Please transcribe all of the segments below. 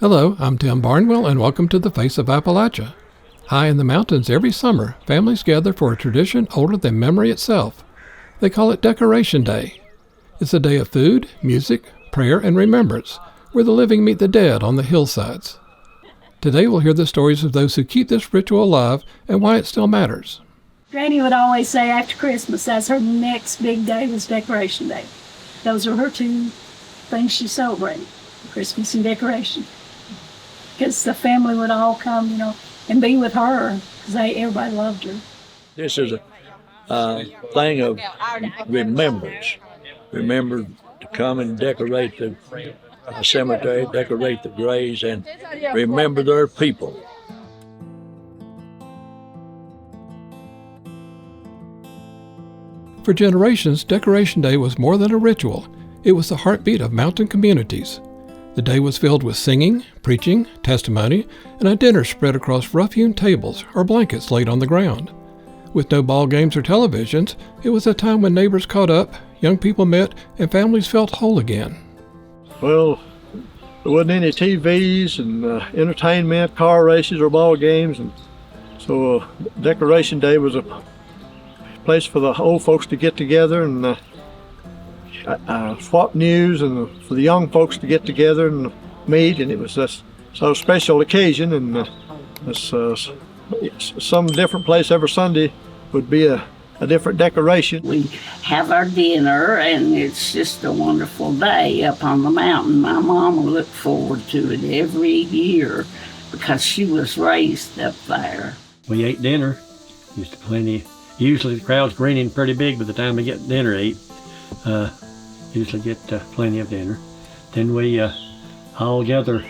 Hello, I'm Tim Barnwell, and welcome to the Face of Appalachia. High in the mountains every summer, families gather for a tradition older than memory itself. They call it Decoration Day. It's a day of food, music, prayer, and remembrance, where the living meet the dead on the hillsides. Today we'll hear the stories of those who keep this ritual alive and why it still matters. Granny would always say after Christmas, that's her next big day was Decoration Day. Those are her two things she celebrated, Christmas and decoration. Because the family would all come, and be with her, because everybody loved her. This is a thing of remembrance. Remember to come and decorate the cemetery, decorate the graves, and remember their people. For generations, Decoration Day was more than a ritual. It was the heartbeat of mountain communities. The day was filled with singing, preaching, testimony, and a dinner spread across rough-hewn tables or blankets laid on the ground. With no ball games or televisions, it was a time when neighbors caught up, young people met, and families felt whole again. Well, there wasn't any TVs and entertainment, car races, or ball games, and so Decoration Day was a place for the old folks to get together and swap news, and for the young folks to get together and meet, and it was just so special occasion. And some different place every Sunday would be a different decoration. We have our dinner, and it's just a wonderful day up on the mountain. My mama looked forward to it every year because she was raised up there. We ate dinner. Used to plenty. Usually the crowd's grinning pretty big by the time we get dinner to eat. Usually get plenty of dinner. Then we all gather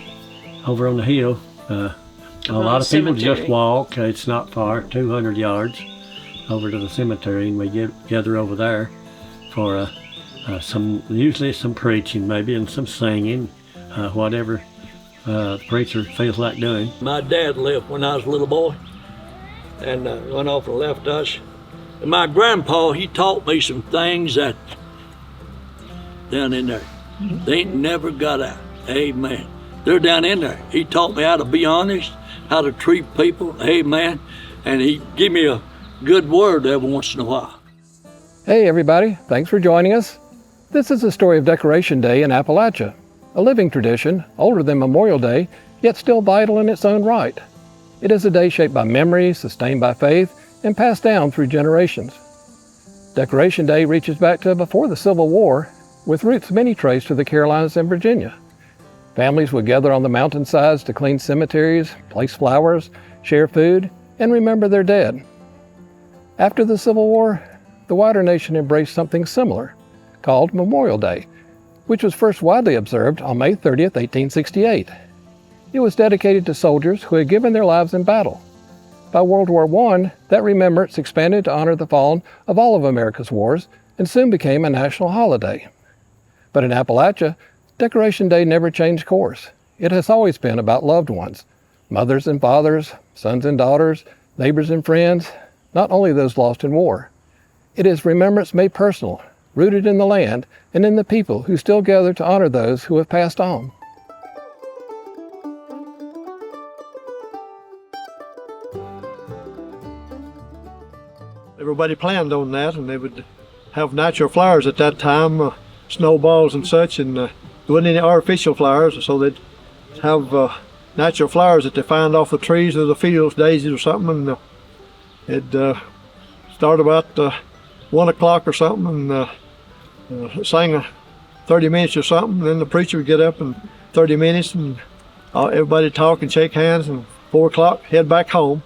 over on the hill. A lot of people just walk. It's not far, 200 yards over to the cemetery, and we gather over there for usually some preaching maybe, and some singing, whatever the preacher feels like doing. My dad left when I was a little boy and went off and left us. And my grandpa, he taught me some things that down in there, they ain't never got out. Amen. They're down in there. He taught me how to be honest, how to treat people. Amen. And he gave me a good word every once in a while. Hey everybody, thanks for joining us. This is the story of Decoration Day in Appalachia, a living tradition, older than Memorial Day, yet still vital in its own right. It is a day shaped by memory, sustained by faith, and passed down through generations. Decoration Day reaches back to before the Civil War, with roots many traced to the Carolinas and Virginia. Families would gather on the mountainsides to clean cemeteries, place flowers, share food, and remember their dead. After the Civil War, the wider nation embraced something similar, called Memorial Day, which was first widely observed on May 30th, 1868. It was dedicated to soldiers who had given their lives in battle. By World War I, that remembrance expanded to honor the fallen of all of America's wars and soon became a national holiday. But in Appalachia, Decoration Day never changed course. It has always been about loved ones, mothers and fathers, sons and daughters, neighbors and friends, not only those lost in war. It is remembrance made personal, rooted in the land and in the people who still gather to honor those who have passed on. Everybody planned on that, and they would have natural flowers at that time, snowballs and such, and there wasn't any artificial flowers, so they'd have natural flowers that they find off the trees or the fields, daisies or something, and it'd start about 1 o'clock or something, and sing 30 minutes or something, and then the preacher would get up in 30 minutes, and everybody talk and shake hands, and 4 o'clock, head back home.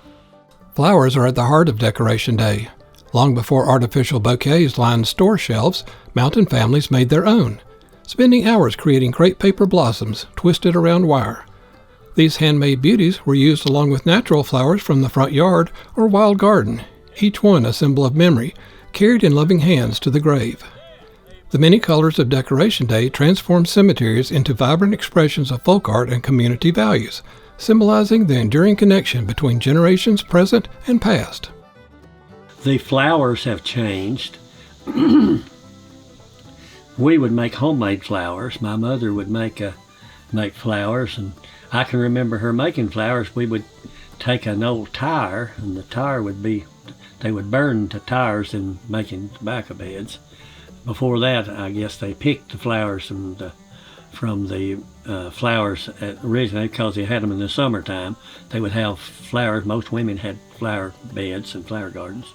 Flowers are at the heart of Decoration Day. Long before artificial bouquets lined store shelves, mountain families made their own, spending hours creating crepe paper blossoms twisted around wire. These handmade beauties were used along with natural flowers from the front yard or wild garden, each one a symbol of memory, carried in loving hands to the grave. The many colors of Decoration Day transformed cemeteries into vibrant expressions of folk art and community values, symbolizing the enduring connection between generations present and past. The flowers have changed. We would make homemade flowers. My mother would make flowers, and I can remember her making flowers. We would take an old tire, and the tire would be, they would burn the tires in making tobacco beds. Before that, I guess they picked the flowers from the flowers originally, because they had them in the summertime. They would have flowers. Most women had flower beds and flower gardens,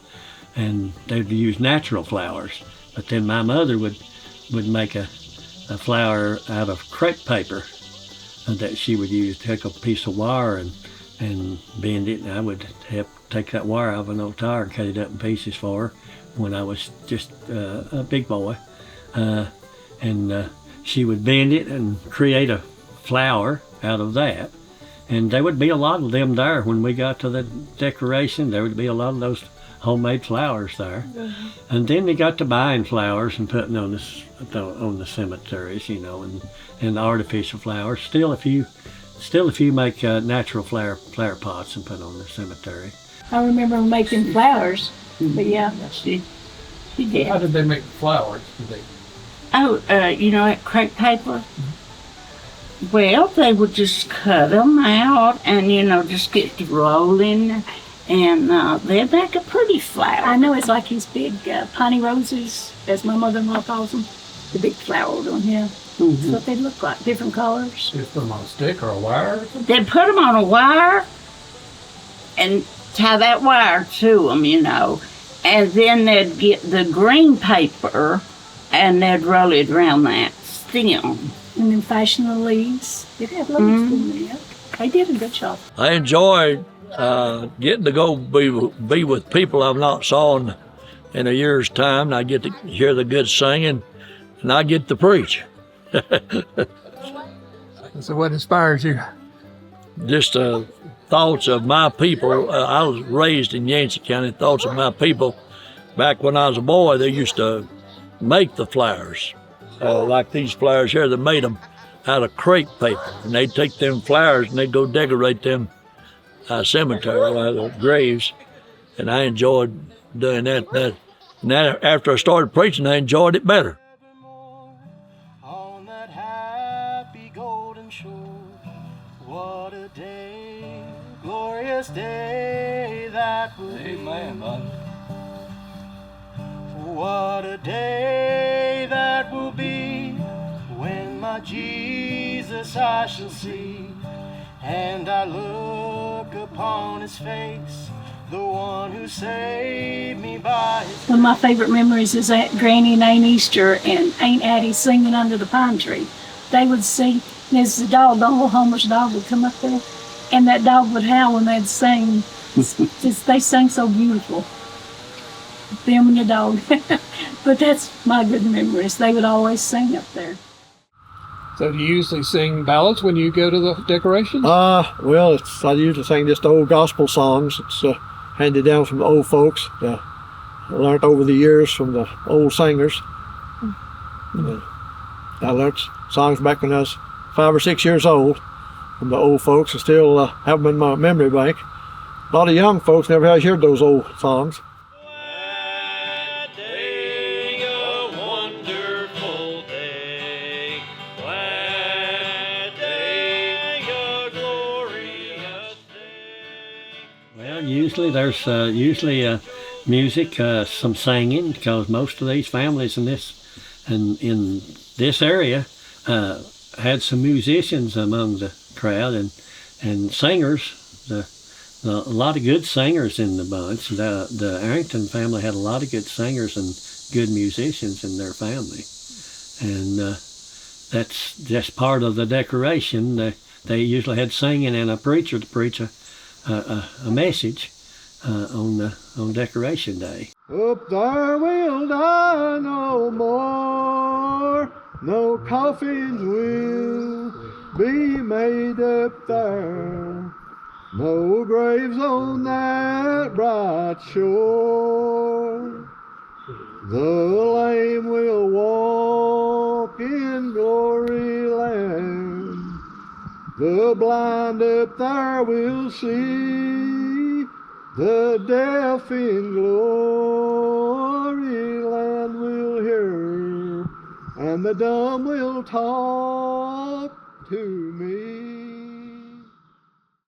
and they would use natural flowers. But then my mother would make a flower out of crepe paper that she would use. Take a piece of wire and bend it, and I would help take that wire out of an old tire and cut it up in pieces for her when I was just a big boy. And she would bend it and create a flower out of that. And there would be a lot of them there when we got to the decoration. There would be a lot of those homemade flowers there. Mm-hmm. And then we got to buying flowers and putting on the cemeteries, you know, and artificial flowers. Still, if you make natural flower pots and put on the cemetery. I remember making flowers, but yeah. She did. How did they make flowers? You know, that crepe paper? Well, they would just cut them out and, you know, just get to rolling, and they'd make a pretty flower. I know, it's like these big piney roses, as my mother-in-law calls them, the big flowers on here. Mm-hmm. That's what they look like, different colors. Just put them on a stick or a wire or something? They'd put them on a wire and tie that wire to them, you know, and then they'd get the green paper and they'd roll it around that stem. And then fashion the leaves. It had leaves in there. They did a good job. I enjoy getting to go be with people I've not saw in a year's time. And I get to hear the good singing, and I get to preach. So what inspires you? Just thoughts of my people. I was raised in Yancey County. Thoughts of my people. Back when I was a boy, they used to make the flowers. Like these flowers here, they made them out of crepe paper. And they'd take them flowers and they'd go decorate them cemetery, graves. And I enjoyed doing that. And after I started preaching, I enjoyed it better. On that happy golden shore, what a day, glorious day that will be. Amen, bud. What a day that will be, when my Jesus I shall see, and I look upon his face, the one who saved me by his One of my favorite memories is Aunt Granny and Aunt Easter and Aunt Addie singing under the pine tree. They would sing, and as the dog, the old Homer's dog would come up there, and that dog would howl when they'd sing. They sang so beautiful. Them and the dog. But that's my good memories. They would always sing up there. So do you usually sing ballads when you go to the decorations? Well, I usually sing just old gospel songs. It's handed down from the old folks. I learned over the years from the old singers. I learned songs back when I was 5 or 6 years old from the old folks. I still have them in my memory bank. A lot of young folks never have heard those old songs. Usually there's music, some singing, because most of these families in this area had some musicians among the crowd and singers. A lot of good singers in the bunch. The Arrington family had a lot of good singers and good musicians in their family, and that's just part of the decoration. They usually had singing and a preacher to preach a message on Decoration Day. Up there we'll die no more, no coffins will be made up there, no graves on that bright shore. The lame will walk in glory land, the blind up there will see, the deaf in glory land will hear, and the dumb will talk to me.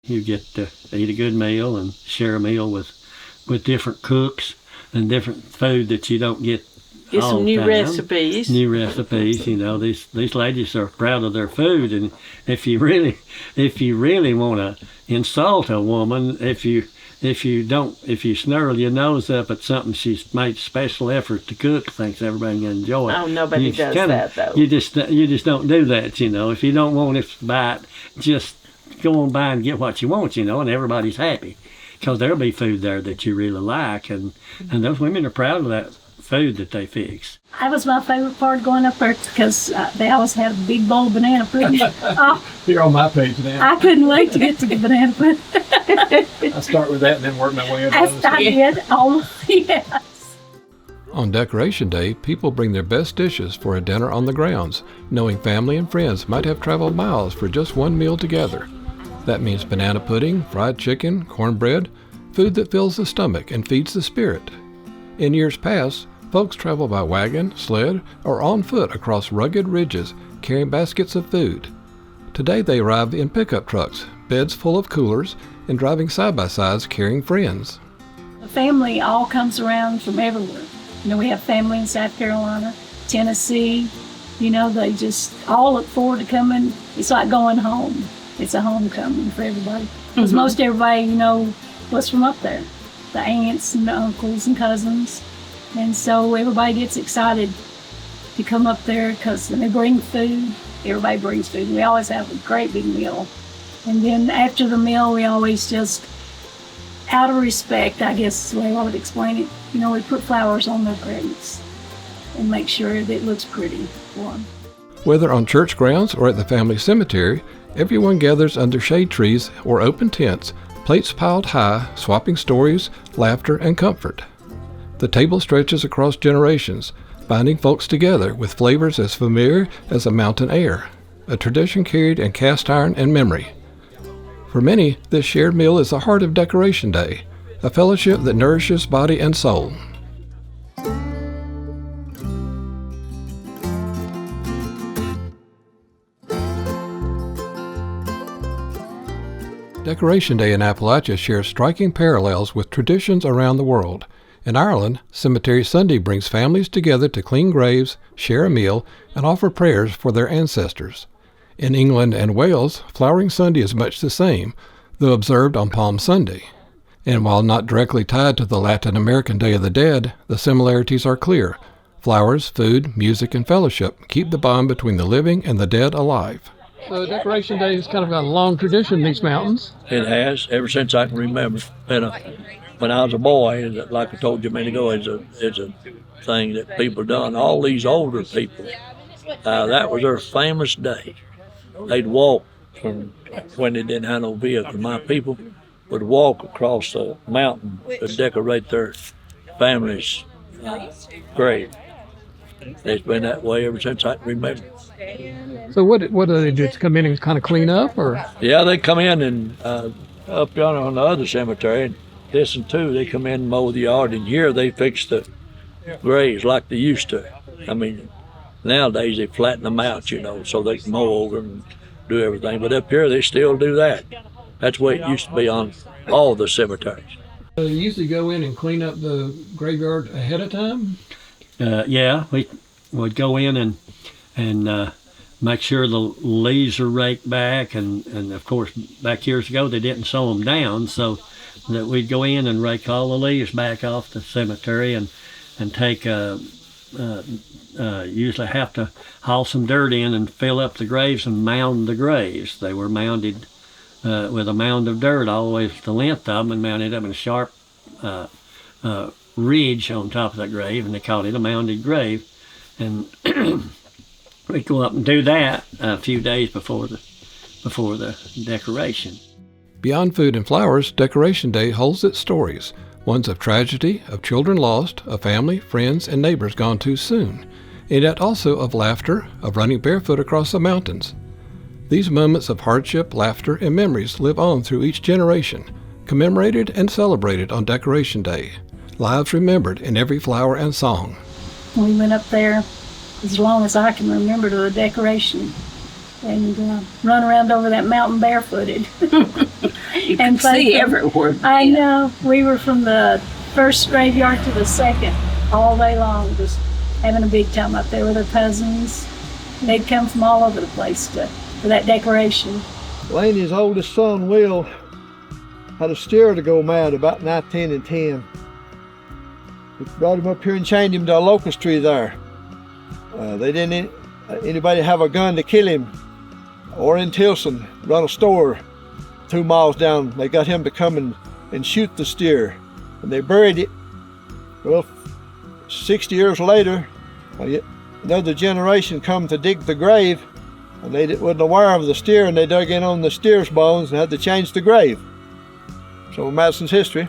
You get to eat a good meal and share a meal with different cooks and different food that you don't get Get all some the new time. recipes. New recipes. You know, these ladies are proud of their food, and if you really want to insult a woman, if you snarl your nose up at something she's made special effort to cook, thinks everybody can enjoy it. Oh, nobody does that, though. You just don't do that, you know. If you don't want it to buy it, just go on by and get what you want, you know, and everybody's happy. Because there'll be food there that you really like, and those women are proud of that food that they fix. That was my favorite part going up there because they always had a big bowl of banana pudding. Oh, You're on my page now. I couldn't wait to get to the banana pudding. I start with that and then work my way up. I did. Oh, yes. On Decoration Day, people bring their best dishes for a dinner on the grounds, knowing family and friends might have traveled miles for just one meal together. That means banana pudding, fried chicken, cornbread, food that fills the stomach and feeds the spirit. In years past, folks traveled by wagon, sled, or on foot across rugged ridges carrying baskets of food. Today they arrive in pickup trucks, beds full of coolers, and driving side-by-sides carrying friends. The family all comes around from everywhere. You know, we have family in South Carolina, Tennessee. You know, they just all look forward to coming. It's like going home. It's a homecoming for everybody. Because most everybody, you know, was from up there. The aunts and the uncles and cousins. And so everybody gets excited to come up there because they bring food. Everybody brings food. We always have a great big meal. And then after the meal, we always just, out of respect, I guess is the way I would explain it, you know, we put flowers on their graves and make sure that it looks pretty for them. Whether on church grounds or at the family cemetery, everyone gathers under shade trees or open tents, plates piled high, swapping stories, laughter, and comfort. The table stretches across generations, binding folks together with flavors as familiar as the mountain air, a tradition carried in cast iron and memory. For many, this shared meal is the heart of Decoration Day, a fellowship that nourishes body and soul. Decoration Day in Appalachia shares striking parallels with traditions around the world. In Ireland, Cemetery Sunday brings families together to clean graves, share a meal, and offer prayers for their ancestors. In England and Wales, Flowering Sunday is much the same, though observed on Palm Sunday. And while not directly tied to the Latin American Day of the Dead, the similarities are clear. Flowers, food, music, and fellowship keep the bond between the living and the dead alive. So Decoration Day has kind of got a long tradition in these mountains. It has, ever since I can remember. And when I was a boy, like I told you a minute ago, it's a thing that people done. All these older people, that was their famous day. They'd walk from when they didn't have no vehicle. My people would walk across the mountain to decorate their family's grave. It's been that way ever since I can remember. So what do they do? Just come in and kind of clean up, or? Yeah, they come in and up yonder on the other cemetery, and this and two, they come in and mow the yard, and here they fix the graves like they used to. I mean, nowadays they flatten them out, you know, so they can mow over and do everything. But up here they still do that. That's the way it used to be on all the cemeteries. So you usually go in and clean up the graveyard ahead of time? Yeah, we would go in and make sure the leaves are raked back, and of course back years ago they didn't sow them down, so that we'd go in and rake all the leaves back off the cemetery and take usually have to haul some dirt in and fill up the graves and mound the graves. They were mounded with a mound of dirt all the way the length of them and mounted up in a sharp ridge on top of that grave, and they called it a mounded grave. And we'd go up and do that a few days before the decoration. Beyond food and flowers, Decoration Day holds its stories, ones of tragedy, of children lost, of family, friends, and neighbors gone too soon, and yet also of laughter, of running barefoot across the mountains. These moments of hardship, laughter, and memories live on through each generation, commemorated and celebrated on Decoration Day, lives remembered in every flower and song. We went up there as long as I can remember to the decoration and run around over that mountain barefooted. You can see everywhere. I know. We were from the first graveyard to the second all day long, just having a big time up there with our cousins. They'd come from all over the place for that decoration. Laney's oldest son, Will, had a steer to go mad about 19 and 10. We brought him up here and chained him to a locust tree there. They didn't anybody have a gun to kill him. Or in Tilson, run a store 2 miles down. They got him to come and shoot the steer. And they buried it. Well, 60 years later, another generation come to dig the grave, and they wasn't aware of the steer, and they dug in on the steer's bones and had to change the grave. So Madison's history.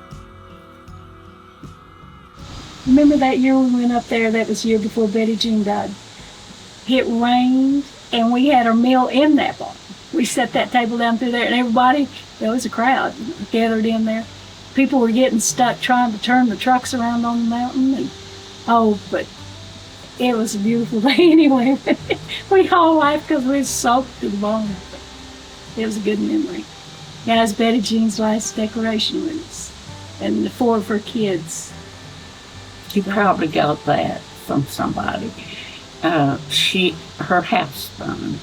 Remember that year we went up there? That was the year before Betty Jean died. It rained, and we had our meal in that barn. We set that table down through there, and everybody, there was a crowd gathered in there. People were getting stuck trying to turn the trucks around on the mountain, and but it was a beautiful day anyway. We all laughed because we were soaked to the bone. It was a good memory. Yeah, it was Betty Jean's last decoration with us, and the 4 of her kids. You probably got that from somebody. Her house burned.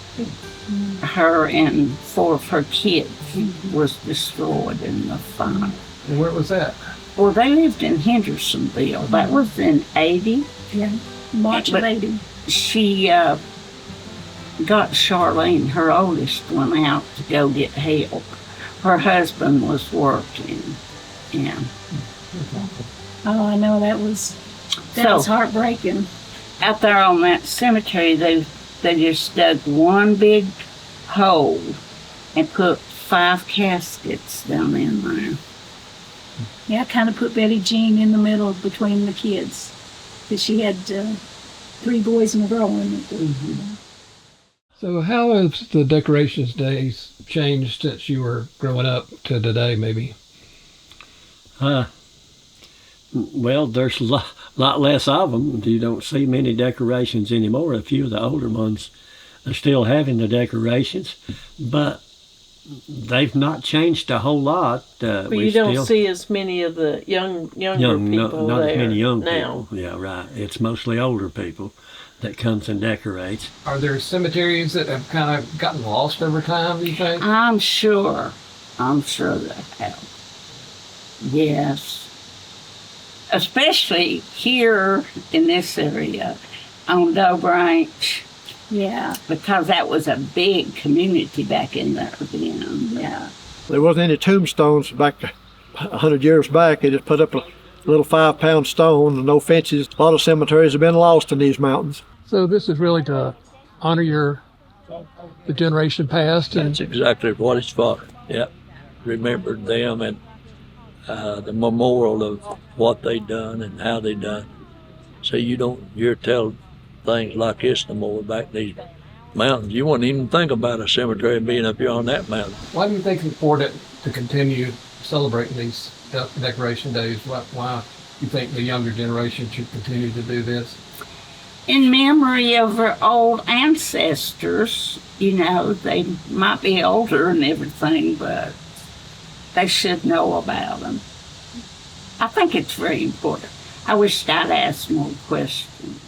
Her and 4 of her kids was destroyed in the fire. And where was that? Well, they lived in Hendersonville. That was in 80. Yeah, March of 80. She got Charlene, her oldest one, out to go get help. Her husband was working. Yeah. Oh, I know, that was heartbreaking. Out there on that cemetery, they just dug one big hole and put 5 caskets down in there. Yeah, I kind of put Betty Jean in the middle between the kids, because she had 3 boys and a girl in it. Mm-hmm. So how has the decorations days changed since you were growing up to today, maybe? Well, there's a lot less of them. You don't see many decorations anymore. A few of the older ones are still having the decorations, but they've not changed a whole lot. But you don't see as many of the younger people not there as many young now. people. Yeah, right. It's mostly older people that comes and decorates. Are there cemeteries that have kind of gotten lost over time, do you think? I'm sure they have. Yes. Especially here in this area on Doe Branch. Yeah. Because that was a big community back in there then. Yeah. There wasn't any tombstones back 100 years back. They just put up a little 5-pound stone and no fences. A lot of cemeteries have been lost in these mountains. So this is really to honor the generation past. That's exactly what it's for. Yep. Remember them and the memorial of what they done and how they done. So you don't tell things like this no more back in these mountains. You wouldn't even think about a cemetery being up here on that mountain. Why do you think it's important to continue celebrating these decoration days? Why do you think the younger generation should continue to do this? In memory of our old ancestors, they might be older and everything, but they should know about them. I think it's very important. I wish I'd asked more questions.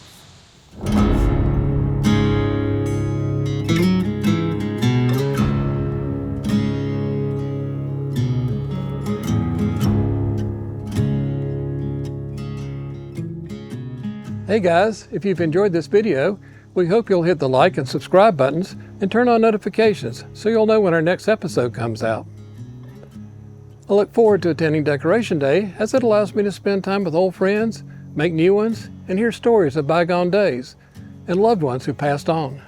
Hey guys, if you've enjoyed this video, we hope you'll hit the like and subscribe buttons and turn on notifications so you'll know when our next episode comes out. I look forward to attending Decoration Day as it allows me to spend time with old friends, make new ones, and hear stories of bygone days and loved ones who passed on.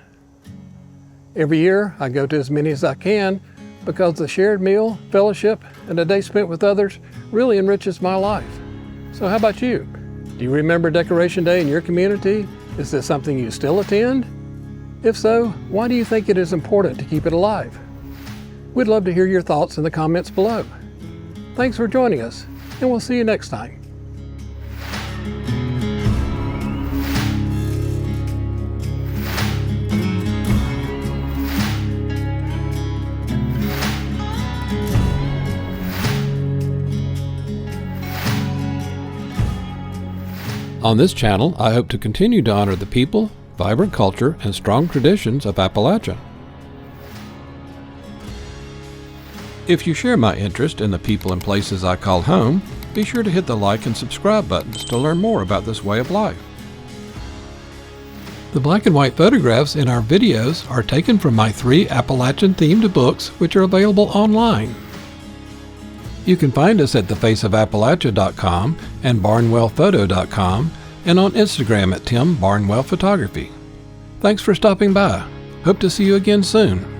Every year I go to as many as I can because the shared meal, fellowship, and a day spent with others really enriches my life. So how about you? Do you remember Decoration Day in your community? Is this something you still attend? If so, why do you think it is important to keep it alive? We'd love to hear your thoughts in the comments below. Thanks for joining us, and we'll see you next time. On this channel, I hope to continue to honor the people, vibrant culture, and strong traditions of Appalachia. If you share my interest in the people and places I call home, be sure to hit the like and subscribe buttons to learn more about this way of life. The black and white photographs in our videos are taken from my 3 Appalachian-themed books, which are available online. You can find us at thefaceofappalachia.com and barnwellphoto.com and on Instagram at Tim Barnwell Photography. Thanks for stopping by. Hope to see you again soon.